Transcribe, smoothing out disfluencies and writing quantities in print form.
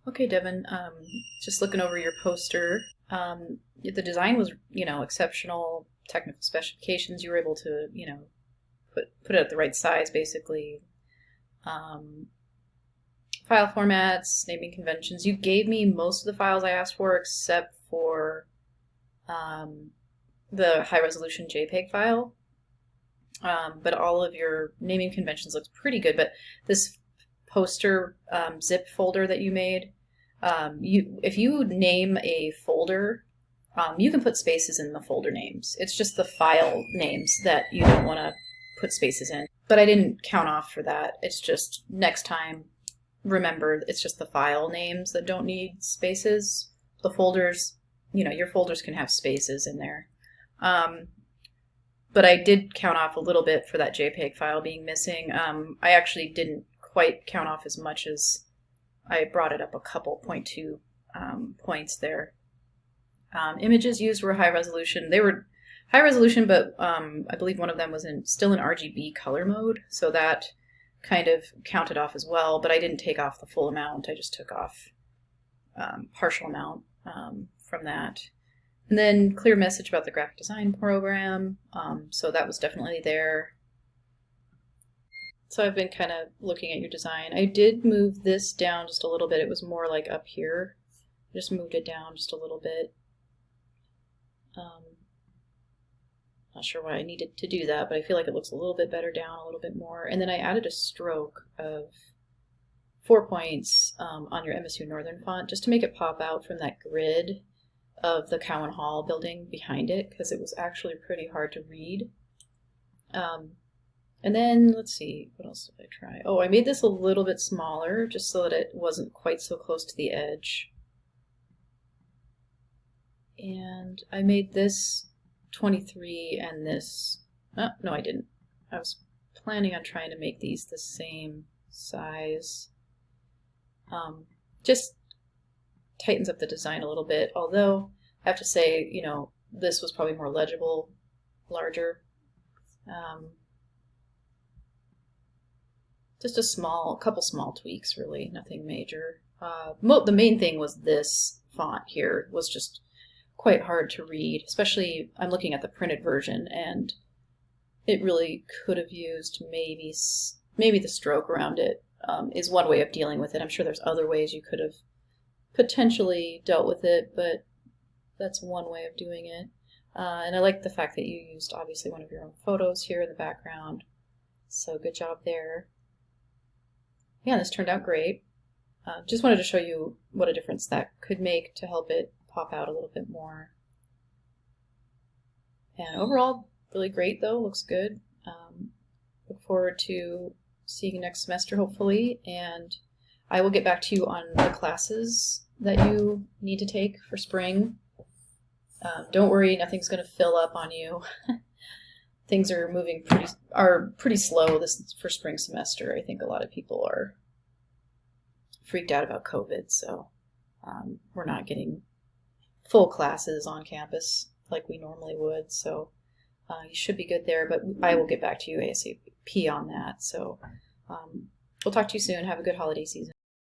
Okay, Devin, just looking over your poster. The design was, exceptional. Technical specifications, you were able to, put it at the right size, basically. Um, File formats, naming conventions. You gave me most of the files I asked for, except for um, the high resolution JPEG file. But all of your naming conventions looks pretty good. But this poster zip folder that you made, if you name a folder, you can put spaces in the folder names. It's just the file names that you don't want to put spaces in. But I didn't count off for that. It's just next time, remember, it's just the file names that don't need spaces. The folders, your folders can have spaces in there. But I did count off a little bit for that JPEG file being missing. I actually didn't quite count off as much as I brought it up a couple, 0.2 points there. Images used were high resolution. They were high resolution, but I believe one of them was still in RGB color mode, so that kind of counted off as well, but I didn't take off the full amount. I just took off partial amount from that. And then clear message about the graphic design program, so that was definitely there. So I've been kind of looking at your design. I did move this down just a little bit. It was more like up here. I just moved it down just a little bit. Not sure why I needed to do that, but I feel like it looks a little bit better down, a little bit more. And then I added a stroke of 4 points on your MSU Northern font just to make it pop out from that grid of the Cowan Hall building behind it, because it was actually pretty hard to read. And then, let's see, what else did I try? Oh, I made this a little bit smaller just so that it wasn't quite so close to the edge. And I made this 23 and this, oh, no I didn't. I was planning on trying to make these the same size. Just tightens up the design a little bit, although I have to say, this was probably more legible, larger. Just a couple small tweaks, really, nothing major. The main thing was this font here was just quite hard to read, especially I'm looking at the printed version, and it really could have used maybe the stroke around it is one way of dealing with it. I'm sure there's other ways you could have potentially dealt with it, but that's one way of doing it. And I like the fact that you used obviously one of your own photos here in the background, so good job there. Yeah, this turned out great. Just wanted to show you what a difference that could make to help it pop out a little bit more. And overall, really great though, looks good. Look forward to seeing you next semester hopefully, and I will get back to you on the classes that you need to take for spring. Don't worry, nothing's going to fill up on you. Things are moving pretty slow this for spring semester. I think a lot of people are freaked out about COVID, so we're not getting full classes on campus like we normally would, so you should be good there, but I will get back to you ASAP on that. So we'll talk to you soon. Have a good holiday season.